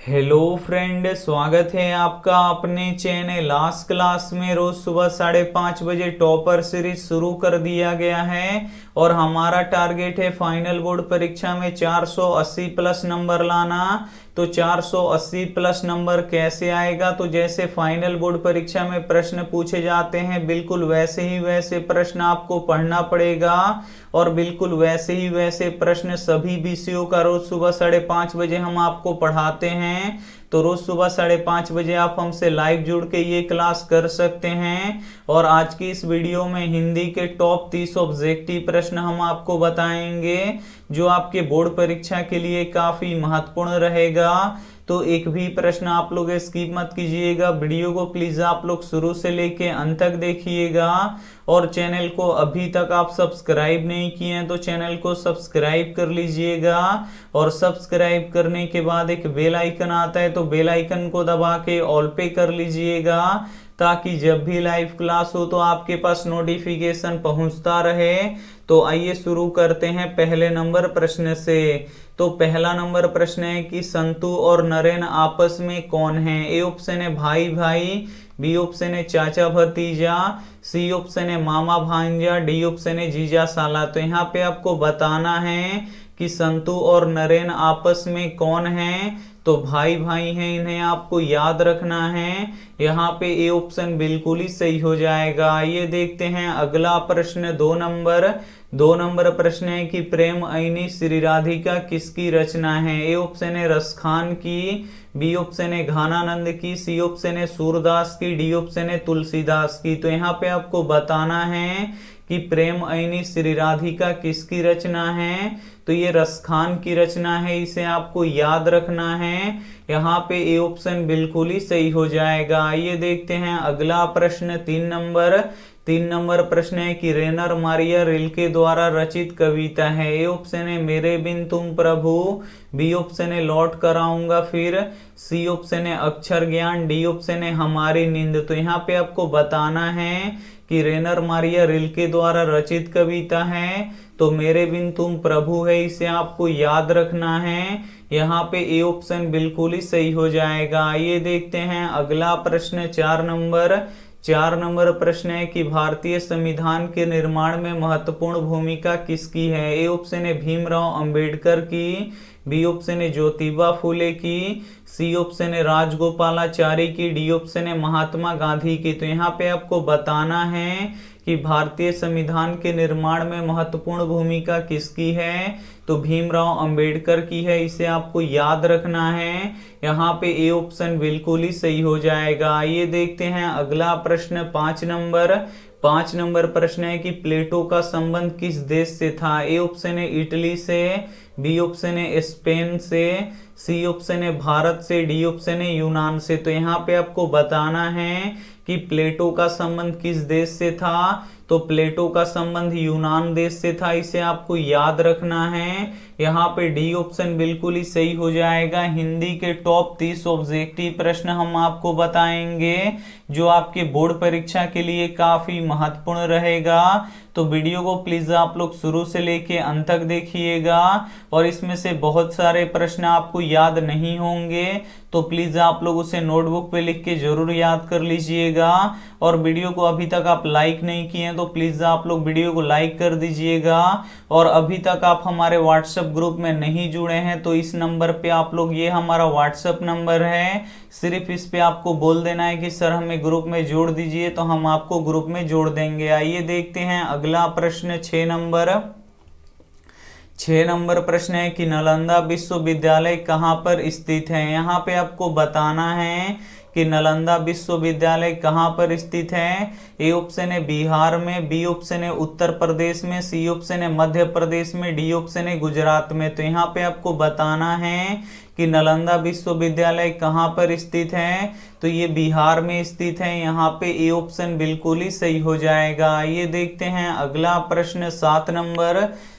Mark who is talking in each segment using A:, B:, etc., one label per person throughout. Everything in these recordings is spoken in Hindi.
A: हेलो फ्रेंड, स्वागत है आपका अपने चैनल लास्ट क्लास में। रोज सुबह 5:30 बजे टॉपर सीरीज शुरू कर दिया गया है और हमारा टारगेट है फाइनल बोर्ड परीक्षा में 480 प्लस नंबर लाना। तो 480 प्लस नंबर कैसे आएगा? तो जैसे फाइनल बोर्ड परीक्षा में प्रश्न पूछे जाते हैं बिल्कुल वैसे ही वैसे प्रश्न आपको पढ़ना पड़ेगा और बिल्कुल वैसे ही वैसे प्रश्न सभी विषयों का रोज सुबह 5:30 बजे हम आपको पढ़ाते हैं। तो रोज सुबह 5:30 बजे आप हमसे लाइव जुड़ के ये क्लास कर सकते हैं। और आज की इस वीडियो में हिंदी के टॉप 30 ऑब्जेक्टिव प्रश्न हम आपको बताएंगे जो आपके बोर्ड परीक्षा के लिए काफी महत्वपूर्ण रहेगा। तो एक भी प्रश्न आप लोग स्किप मत कीजिएगा, वीडियो को प्लीज आप लोग शुरू से लेके अंत तक देखिएगा। और चैनल को अभी तक आप सब्सक्राइब नहीं किए हैं तो चैनल को सब्सक्राइब कर लीजिएगा। और सब्सक्राइब करने के बाद एक बेल आइकन आता है तो बेल आइकन को दबा के ऑल पे कर लीजिएगा ताकि जब भी लाइव क्लास हो तो आपके पास नोटिफिकेशन पहुंचता रहे। तो आइए शुरू करते हैं पहले नंबर प्रश्न से। तो पहला नंबर प्रश्न है कि संतु और नरेन आपस में कौन है? ए ऑप्शन है भाई भाई, बी ऑप्शन है चाचा भतीजा, सी ऑप्शन है मामा भांजा, डी ऑप्शन है जीजा साला। तो यहाँ पे आपको बताना है कि संतु और नरेन आपस में कौन है? तो भाई भाई हैं, इन्हें आपको याद रखना है। यहाँ पे ए ऑप्शन बिल्कुल ही सही हो जाएगा। ये देखते हैं अगला प्रश्न दो नंबर प्रश्न है कि प्रेम आईनी श्री राधिका किसकी रचना है? ए ऑप्शन है रसखान की, बी ऑप्शन है घानानंद की, सी ऑप्शन है सूरदास की, डी ऑप्शन है तुलसीदास की। तो यहाँ पे आपको बताना है कि प्रेम आईनी श्री राधिका किसकी रचना है? तो ये रसखान की रचना है, इसे आपको याद रखना है। यहाँ पे ए ऑप्शन बिल्कुल ही सही हो जाएगा। ये देखते हैं अगला प्रश्न तीन नंबर प्रश्न है कि रेनर मारिया रिल्के द्वारा रचित कविता है। ए ऑप्शन है मेरे बिन तुम प्रभु, बी ऑप्शन है लौट कर आऊंगा फिर, सी ऑप्शन है अक्षर ज्ञान, डी ऑप्शन है हमारी नींद। तो यहाँ पे आपको बताना है कि रेनर मारिया रिल्के द्वारा रचित कविता है तो मेरे बिन तुम प्रभु है, इसे आपको याद रखना है। यहाँ पे ए ऑप्शन बिल्कुल ही सही हो जाएगा। ये देखते हैं अगला प्रश्न चार नंबर प्रश्न है कि भारतीय संविधान के निर्माण में महत्वपूर्ण भूमिका किसकी है? ए ऑप्शन है भीमराव अंबेडकर की, बी ऑप्शन है ज्योतिबा फूले की, सी ऑप्शन है राजगोपालाचारी की, डी ऑप्शन है महात्मा गांधी की। तो यहाँ पे आपको बताना है कि भारतीय संविधान के निर्माण में महत्वपूर्ण भूमिका किसकी है? तो भीमराव अंबेडकर की है, इसे आपको याद रखना है। यहाँ पे ए ऑप्शन बिल्कुल ही सही हो जाएगा। ये देखते हैं अगला प्रश्न पांच नंबर प्रश्न है कि प्लेटो का संबंध किस देश से था? ए ऑप्शन है इटली से, बी ऑप्शन है स्पेन से, सी ऑप्शन है भारत से, डी ऑप्शन है यूनान से। तो यहाँ पे आपको बताना है कि प्लेटो का संबंध किस देश से था? तो प्लेटो का संबंध यूनान देश से था, इसे आपको याद रखना है। यहाँ पे डी ऑप्शन बिल्कुल ही सही हो जाएगा। हिंदी के टॉप 30 ऑब्जेक्टिव प्रश्न हम आपको बताएंगे जो आपके बोर्ड परीक्षा के लिए काफी महत्वपूर्ण रहेगा। तो वीडियो को प्लीज आप लोग शुरू से लेके अंत तक देखिएगा और इसमें से बहुत सारे प्रश्न आपको याद नहीं होंगे तो प्लीज आप लोग उसे नोटबुक पे लिख के जरूर याद कर लीजिएगा। और वीडियो को अभी तक आप लाइक नहीं किए हैं तो प्लीज आप लोग वीडियो को लाइक कर दीजिएगा। और अभी तक आप हमारे व्हाट्सएप ग्रुप में नहीं जुड़े हैं तो इस नंबर पे आप लोग, ये हमारा व्हाट्सएप नंबर है, सिर्फ इस पे आपको बोल देना है कि सर हमें ग्रुप में जोड़ दीजिए तो हम आपको ग्रुप में जोड़ देंगे। आइए देखते हैं अगला प्रश्न 6 नंबर प्रश्न है कि नालंदा विश्वविद्यालय कहाँ पर स्थित है? यहाँ पे आपको बताना है कि नालंदा विश्वविद्यालय कहाँ पर स्थित है। ए ऑप्शन है बिहार में, बी ऑप्शन है उत्तर प्रदेश में, सी ऑप्शन है मध्य प्रदेश में, डी ऑप्शन है गुजरात में। तो यहाँ पे आपको बताना है कि नालंदा विश्वविद्यालय कहाँ पर स्थित है? तो ये बिहार में स्थित है। यहाँ पे ए ऑप्शन बिल्कुल ही सही हो जाएगा। ये देखते हैं अगला प्रश्न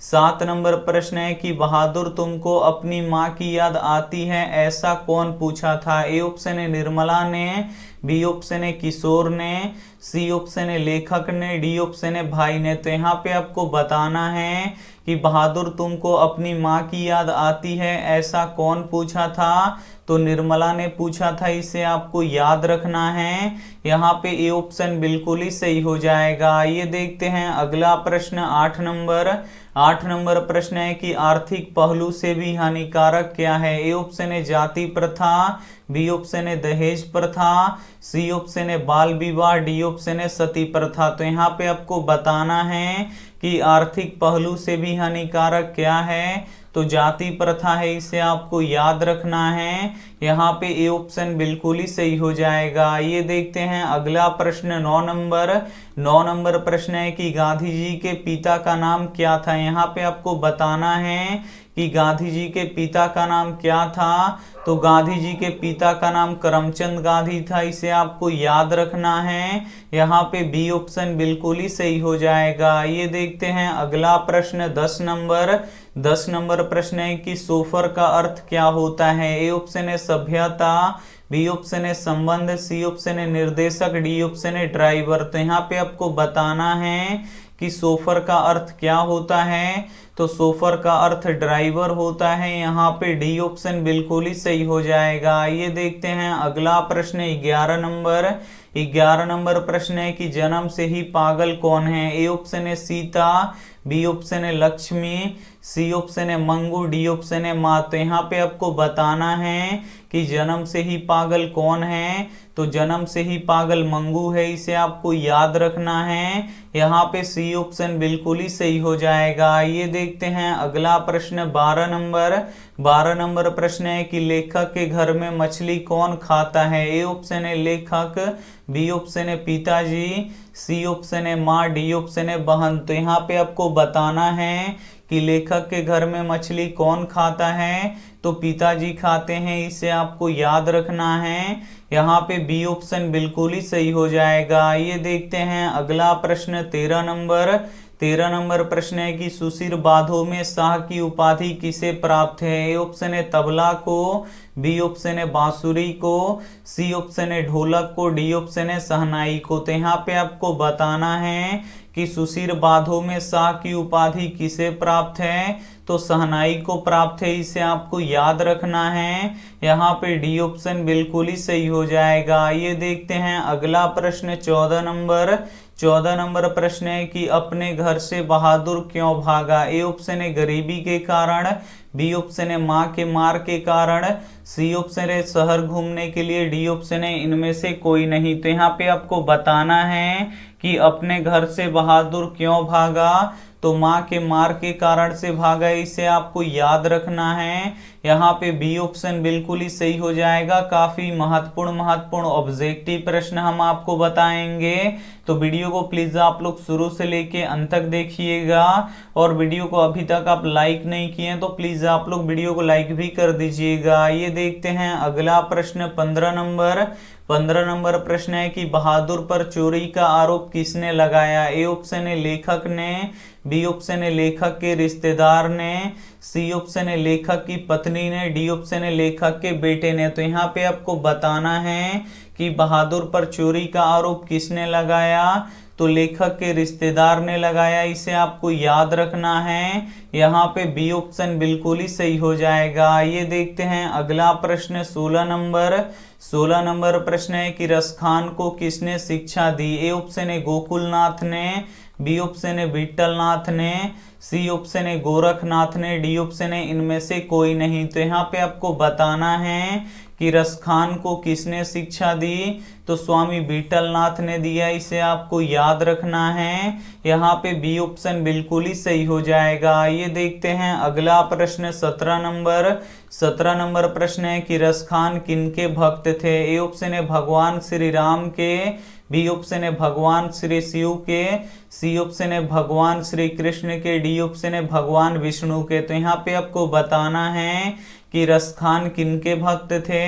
A: 7 नंबर प्रश्न है कि बहादुर तुमको अपनी माँ की याद आती है ऐसा कौन पूछा था। ए ऑप्शन है निर्मला ने, बी ऑप्शन है किशोर ने, सी ऑप्शन है लेखक ने, डी ऑप्शन है भाई ने। तो यहाँ पे आपको बताना है कि बहादुर तुमको अपनी माँ की याद आती है ऐसा कौन पूछा था। तो निर्मला ने पूछा था, इसे आपको याद रखना है। यहाँ पे ए ऑप्शन बिल्कुल ही सही हो जाएगा। ये देखते हैं अगला प्रश्न 8 नंबर प्रश्न है कि आर्थिक पहलू से भी हानिकारक क्या है। ए ऑप्शन है जाति प्रथा, बी ऑप्शन है दहेज प्रथा, सी ऑप्शन है बाल विवाह, डी ऑप्शन है सती प्रथा। तो यहाँ पे आपको बताना है कि आर्थिक पहलू से भी हानिकारक क्या है। तो जाति प्रथा है, इसे आपको याद रखना है। यहाँ पे ए ऑप्शन बिल्कुल ही सही हो जाएगा। ये देखते हैं अगला प्रश्न 9 नंबर प्रश्न है कि गांधी जी के पिता का नाम क्या था। यहाँ पे आपको बताना है कि गांधी जी के पिता का नाम क्या था। तो गांधी जी के पिता का नाम करमचंद गांधी था, इसे आपको याद रखना है। यहाँ पे बी ऑप्शन बिल्कुल ही सही हो जाएगा। ये देखते हैं अगला प्रश्न 10 नंबर प्रश्न है कि सोफर का अर्थ क्या होता है। ए ऑप्शन है सभ्यता, बी ऑप्शन है संबंध, सी ऑप्शन है निर्देशक, डी ऑप्शन है ड्राइवर। तो यहाँ पे आपको बताना है कि सोफर का अर्थ क्या होता है। तो सोफर का अर्थ ड्राइवर होता है। यहाँ पे डी ऑप्शन बिल्कुल ही सही हो जाएगा। ये देखते हैं अगला प्रश्न 11 नंबर प्रश्न है कि जन्म से ही पागल कौन है। ए ऑप्शन है सीता, बी ऑप्शन है लक्ष्मी, सी ऑप्शन है मंगू, डी ऑप्शन है माँ। तो यहाँ पे आपको बताना है कि जन्म से ही पागल कौन है। तो जन्म से ही पागल मंगू है, इसे आपको याद रखना है। यहाँ पे सी ऑप्शन बिल्कुल ही सही हो जाएगा। ये देखते हैं अगला प्रश्न 12 नंबर प्रश्न है कि लेखक के घर में मछली कौन खाता है। ए ऑप्शन है लेखक, बी ऑप्शन है पिताजी, सी ऑप्शन है माँ, डी ऑप्शन है बहन। तो यहाँ पे आपको बताना है कि लेखक के घर में मछली कौन खाता है। तो पिताजी खाते हैं, इसे आपको याद रखना है। यहाँ पे बी ऑप्शन बिल्कुल ही सही हो जाएगा। ये देखते हैं अगला प्रश्न 13 नंबर प्रश्न है कि सुशिर बाधों में शाह की उपाधि किसे प्राप्त है। ए ऑप्शन है तबला को, बी ऑप्शन है बांसुरी को, सी ऑप्शन है ढोलक को, डी ऑप्शन है शहनाई को। तो यहाँ पे आपको बताना है कि सुशिर बाधों में शाह की उपाधि किसे प्राप्त है। तो शहनाई को प्राप्त है, इसे आपको याद रखना है। यहाँ पे डी ऑप्शन बिल्कुल ही सही हो जाएगा। ये देखते हैं अगला प्रश्न 14 नंबर प्रश्न है कि अपने घर से बहादुर क्यों भागा। ए ऑप्शन है गरीबी के कारण, बी ऑप्शन है माँ के मार के कारण, सी ऑप्शन है शहर घूमने के लिए, डी ऑप्शन है इनमें से कोई नहीं। तो यहाँ पे आपको बताना है कि अपने घर से बहादुर क्यों भागा। तो माँ के मार के कारण से भागा, इसे आपको याद रखना है। यहाँ पे बी ऑप्शन बिल्कुल ही सही हो जाएगा। काफी महत्वपूर्ण ऑब्जेक्टिव प्रश्न हम आपको बताएंगे। तो वीडियो को प्लीज आप लोग शुरू से लेके अंत तक देखिएगा। और वीडियो को अभी तक आप लाइक नहीं किए तो प्लीज आप लोग वीडियो को लाइक भी कर दीजिएगा। ये देखते हैं अगला प्रश्न 15 नंबर प्रश्न है कि बहादुर पर चोरी का आरोप किसने लगाया। ए ऑप्शन है लेखक ने, बी ऑप्शन है लेखक के रिश्तेदार ने, सी ऑप्शन है लेखक की पत्नी ने, डी ऑप्शन है लेखक के बेटे ने। तो यहाँ पे आपको बताना है कि बहादुर पर चोरी का आरोप किसने लगाया। तो लेखक के रिश्तेदार ने लगाया, इसे आपको याद रखना है। यहाँ पे बी ऑप्शन बिल्कुल ही सही हो जाएगा। ये देखते हैं अगला प्रश्न 16 नंबर प्रश्न है कि रसखान को किसने शिक्षा दी। ए ऑप्शन है गोकुलनाथ ने, बी ऑप्शन है विट्ठलनाथ ने, सी ऑप्शन है गोरखनाथ ने, डी ऑप्शन है इनमें से कोई नहीं। तो यहाँ पे आपको बताना है कि रसखान को किसने शिक्षा दी। तो स्वामी विट्ठलनाथ ने दिया, इसे आपको याद रखना है। यहाँ पे बी ऑप्शन बिल्कुल ही सही हो जाएगा। ये देखते हैं अगला प्रश्न 17 नंबर प्रश्न है कि रसखान किनके भक्त थे। ए ऑप्शन है भगवान श्री राम के, बी ऑप्शन है भगवान श्री शिव के, सी ऑप्शन है भगवान श्री कृष्ण के, डी ऑप्शन है भगवान विष्णु के। तो यहाँ पे आपको बताना है कि रसखान किनके भक्त थे,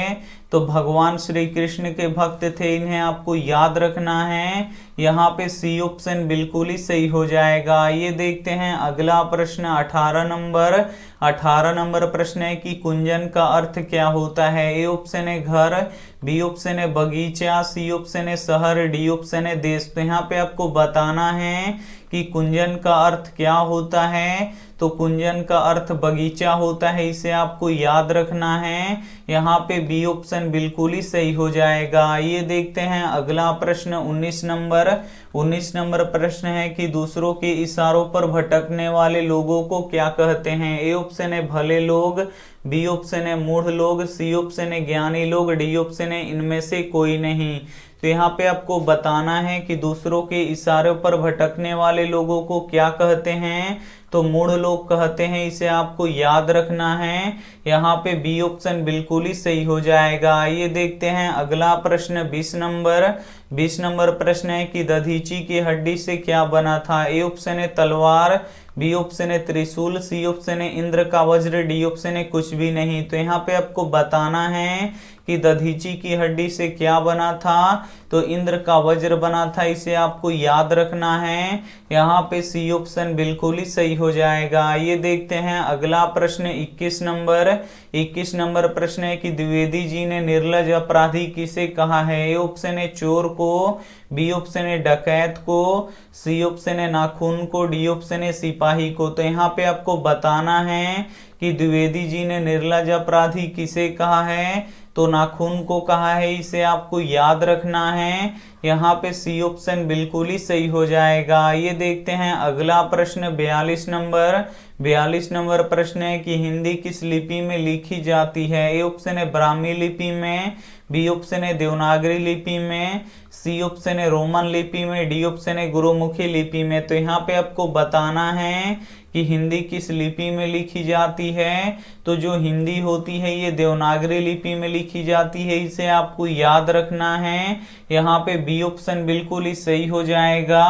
A: तो भगवान श्री कृष्ण के भक्त थे, इन्हें आपको याद रखना है। यहाँ पे सी ऑप्शन बिल्कुल ही सही हो जाएगा। ये देखते हैं अगला प्रश्न 18 नंबर। 18 नंबर प्रश्न है कि कुंजन का अर्थ क्या होता है। ए ऑप्शन है घर, बी ऑप्शन है बगीचा, सी ऑप्शन है शहर, डी ऑप्शन है देश। तो यहाँ पे आपको बताना है कि कुंजन का अर्थ क्या होता है। तो कुंजन का अर्थ बगीचा होता है, इसे आपको याद रखना है। यहाँ पे बी ऑप्शन बिल्कुल ही सही हो जाएगा। ये देखते हैं अगला प्रश्न 19 नंबर। 19 नंबर प्रश्न है कि दूसरों के इशारों पर भटकने वाले लोगों को क्या कहते हैं। ए ऑप्शन है भले लोग, बी ऑप्शन है मूढ़ लोग, सी ऑप्शन है ज्ञानी लोग, डी ऑप्शन है इनमें से कोई नहीं। तो यहाँ पे आपको बताना है कि दूसरों के इशारों पर भटकने वाले लोगों को क्या कहते हैं। तो मूढ़ लोग कहते हैं, इसे आपको याद रखना है। यहाँ पे बी ऑप्शन बिल्कुल ही सही हो जाएगा। ये देखते हैं अगला प्रश्न 20 नंबर। 20 नंबर प्रश्न है कि दधीची की हड्डी से क्या बना था। ए ऑप्शन है तलवार, बी ऑप्शन है त्रिशूल, सी ऑप्शन है इंद्र का वज्र, डी ऑप्शन है कुछ भी नहीं। तो यहाँ पे आपको बताना है कि दधीची की हड्डी से क्या बना था। तो इंद्र का वज्र बना था, इसे आपको याद रखना है। यहाँ पे सी ऑप्शन बिल्कुल ही सही हो जाएगा। ये देखते हैं अगला प्रश्न 21 नंबर। 21 नंबर प्रश्न है कि द्विवेदी जी ने निर्लज अपराधी किसे कहा है। ए ऑप्शन है चोर को, बी ऑप्शन है डकैत को, सी ऑप्शन है नाखून को, डी ऑप्शन है सिपाही को। तो यहाँ पे आपको बताना है कि द्विवेदी जी ने निर्लज अपराधी किसे कहा है। तो नाखून को कहा है, इसे आपको याद रखना है। यहाँ पे सी ऑप्शन बिल्कुल ही सही हो जाएगा। ये देखते हैं अगला प्रश्न 42 नंबर। 42 नंबर प्रश्न है कि हिंदी किस लिपि में लिखी जाती है। ए ऑप्शन है ब्राह्मी लिपि में, बी ऑप्शन है देवनागरी लिपि में, सी ऑप्शन है रोमन लिपि में, डी ऑप्शन है गुरुमुखी लिपि में। तो यहाँ पे आपको बताना है कि हिंदी किस लिपि में लिखी जाती है। तो जो हिंदी होती है ये देवनागरी लिपि में लिखी जाती है, इसे आपको याद रखना है। यहाँ पे बी ऑप्शन बिल्कुल ही सही हो जाएगा।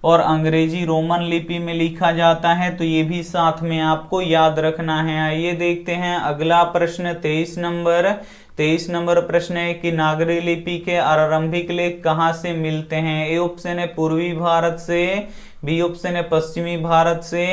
A: और अंग्रेजी रोमन लिपि में लिखा जाता है, तो ये भी साथ में आपको याद रखना है। आइए देखते हैं अगला प्रश्न 23 नंबर। 23 नंबर प्रश्न है कि नागरी लिपि के आरंभिक लेख कहाँ से मिलते हैं। ए ऑप्शन है पूर्वी भारत से, बी ऑप्शन है पश्चिमी भारत से,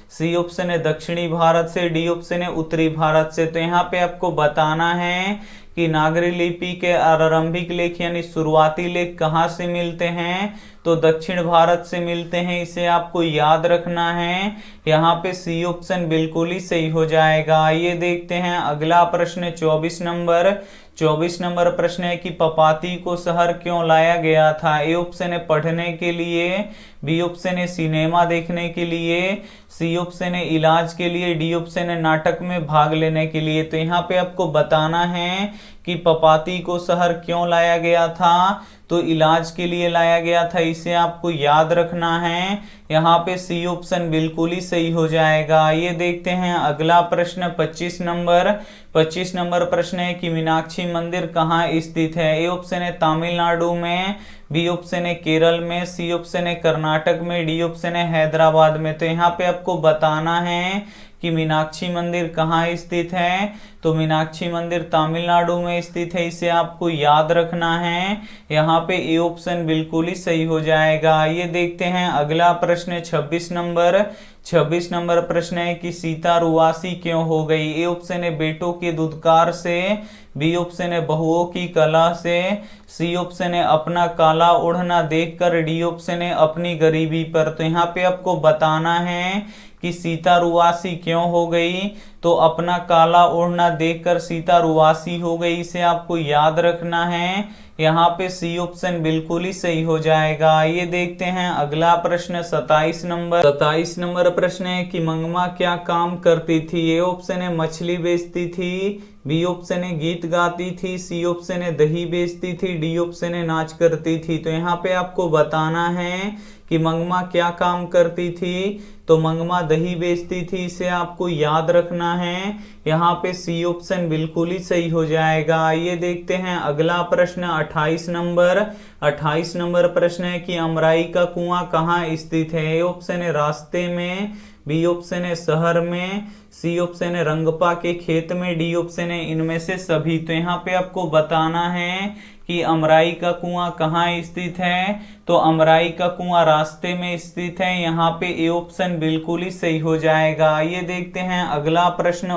A: सी ऑप्शन है दक्षिणी भारत से, डी ऑप्शन है उत्तरी भारत से। तो यहाँ पे आपको बताना है कि नागरी लिपि के आरंभिक लेख यानी शुरुआती लेख कहाँ से मिलते हैं। तो दक्षिण भारत से मिलते हैं, इसे आपको याद रखना है। यहाँ पे सी ऑप्शन बिल्कुल ही सही हो जाएगा। ये देखते हैं अगला प्रश्न 24 नंबर। 24 नंबर प्रश्न है कि पपाती को शहर क्यों लाया गया था। ए ऑप्शन है पढ़ने के लिए, बी ऑप्शन है सिनेमा देखने के लिए, सी ऑप्शन है इलाज के लिए, डी ऑप्शन है नाटक में भाग लेने के लिए। तो यहाँ पे आपको बताना है कि पपाती को शहर क्यों लाया गया था। तो इलाज के लिए लाया गया था, इसे आपको याद रखना है। यहाँ पे सी ऑप्शन बिल्कुल ही सही हो जाएगा। ये देखते हैं अगला प्रश्न 25 नंबर। 25 नंबर प्रश्न है कि मीनाक्षी मंदिर कहाँ स्थित है। ए ऑप्शन है तमिलनाडु में, बी ऑप्शन है केरल में, सी ऑप्शन है कर्नाटक में, डी ऑप्शन है हैदराबाद में। तो यहाँ पे आपको बताना है कि मीनाक्षी मंदिर कहाँ स्थित है। तो मीनाक्षी मंदिर तमिलनाडु में स्थित है, इसे आपको याद रखना है। यहाँ पे ए ऑप्शन बिल्कुल ही सही हो जाएगा। ये देखते हैं अगला प्रश्न 26 नंबर। 26 नंबर प्रश्न है कि सीता रुआसी क्यों हो गई। ए ऑप्शन है बेटों के दुत्कार से, बी ऑप्शन है बहुओं की कला से, सी ऑप्शन है अपना काला ओढ़ना देखकर, डी ऑप्शन है अपनी गरीबी पर। तो यहाँ पे आपको बताना है कि सीता रुआसी क्यों हो गई। तो अपना काला ओढ़ना देखकर सीता रुआसी हो गई, इसे आपको याद रखना है। यहाँ पे सी ऑप्शन बिल्कुल ही सही हो जाएगा। ये देखते हैं अगला प्रश्न 27 नंबर। 27 नंबर प्रश्न है कि मंगमा क्या काम करती थी। ए ऑप्शन है मछली बेचती थी, बी ऑप्शन है गीत गाती थी, सी ऑप्शन है दही बेचती थी, डी ऑप्शन है नाच करती थी। तो यहाँ पे आपको बताना है कि मंगमा क्या काम करती थी। तो मंगमा दही बेचती थी, इसे आपको याद रखना है। यहाँ पे सी ऑप्शन बिल्कुल ही सही हो जाएगा। ये देखते हैं अगला प्रश्न 28 नंबर। 28 नंबर प्रश्न है कि अमराई का कुआं कहाँ स्थित है। ए ऑप्शन है रास्ते में, बी ऑप्शन है शहर में, सी ऑप्शन है रंगपा के खेत में, डी ऑप्शन है इनमें से सभी। तो यहाँ पे आपको बताना है कि अमराई का कुआं कहाँ स्थित है। तो अमराई का कुआं रास्ते में स्थित है। यहाँ पे ए ऑप्शन बिल्कुल ही सही हो जाएगा। ये देखते हैं अगला प्रश्न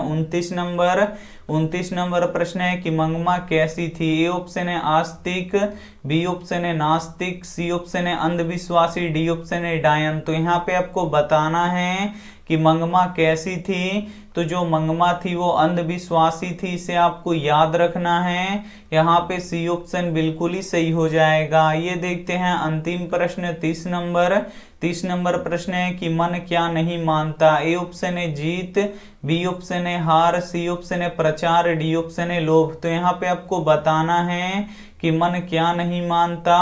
A: 29 नंबर प्रश्न है कि मंगमा कैसी थी। ए ऑप्शन है आस्तिक, बी ऑप्शन है नास्तिक, सी ऑप्शन है अंधविश्वासी, डी ऑप्शन है डायन। तो यहाँ पे आपको बताना है कि मंगमा कैसी थी। तो जो मंगमा थी वो अंधविश्वासी थी, इसे आपको याद रखना है। यहाँ पे सी ऑप्शन बिल्कुल ही सही हो जाएगा। ये देखते हैं अंतिम प्रश्न 30 नंबर प्रश्न है कि मन क्या नहीं मानता। ए ऑप्शन है जीत, बी ऑप्शन है हार, सी ऑप्शन है प्रचार, डी ऑप्शन है लोभ। तो यहाँ पे आपको बताना है कि मन क्या नहीं मानता।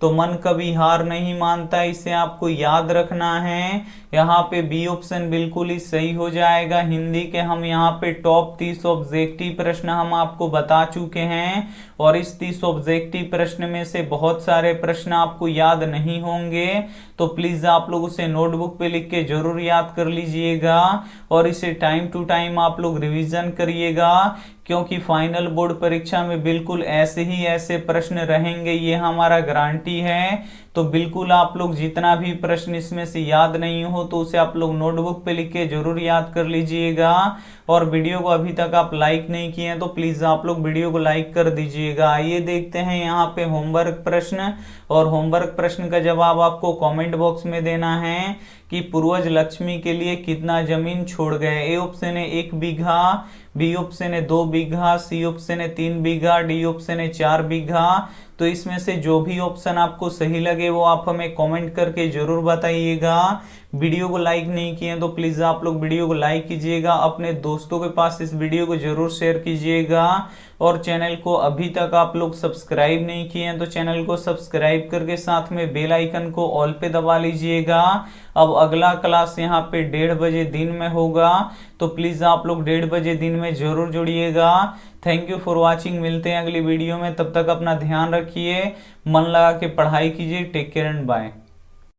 A: तो मन कभी हार नहीं मानता, इसे आपको याद रखना है। यहाँ पे बी ऑप्शन बिल्कुल ही सही हो जाएगा। हिंदी के हम यहाँ पे टॉप 30 ऑब्जेक्टिव प्रश्न हम आपको बता चुके हैं और इस 30 ऑब्जेक्टिव प्रश्न में से बहुत सारे प्रश्न आपको याद नहीं होंगे। तो प्लीज आप लोग उसे नोटबुक पे लिख के जरूर याद कर लीजिएगा और इसे टाइम टू टाइम आप लोग रिवीजन करिएगा, क्योंकि फाइनल बोर्ड परीक्षा में बिल्कुल ऐसे प्रश्न रहेंगे, ये हमारा गारंटी है। तो बिल्कुल आप लोग जितना भी प्रश्न इसमें से याद नहीं हो तो उसे आप लोग नोटबुक पे लिख के जरूर याद कर लीजिएगा। और वीडियो को अभी तक आप लाइक नहीं किए हैं तो प्लीज आप लोग वीडियो को लाइक कर दीजिएगा। आइए देखते हैं यहाँ पे होमवर्क प्रश्न, और होमवर्क प्रश्न का जवाब आपको कमेंट बॉक्स में देना है कि पूर्वज लक्ष्मी के लिए कितना जमीन छोड़ गए। ए ऑप्शन है 1 बीघा, बी ऑप्शन है 2 बीघा, सी ऑप्शन है 3 बीघा, डी ऑप्शन है 4 बीघा। तो इसमें से जो भी ऑप्शन आपको सही लगे वो आप हमें कमेंट करके जरूर बताइएगा। वीडियो को लाइक नहीं किए तो प्लीज आप लोग वीडियो को लाइक कीजिएगा, अपने दोस्तों के पास इस वीडियो को जरूर शेयर कीजिएगा। और चैनल को अभी तक आप लोग सब्सक्राइब नहीं किए हैं तो चैनल को सब्सक्राइब करके साथ में बेल आइकन को ऑल पे दबा लीजिएगा। अब अगला क्लास यहाँ पे 1:30 बजे दिन में होगा, तो प्लीज आप लोग 1:30 बजे दिन में जरूर जुड़िएगा। थैंक यू फॉर वॉचिंग, मिलते हैं अगली वीडियो में। तब तक अपना ध्यान रखिए, मन लगा के पढ़ाई कीजिए। Take care and bye.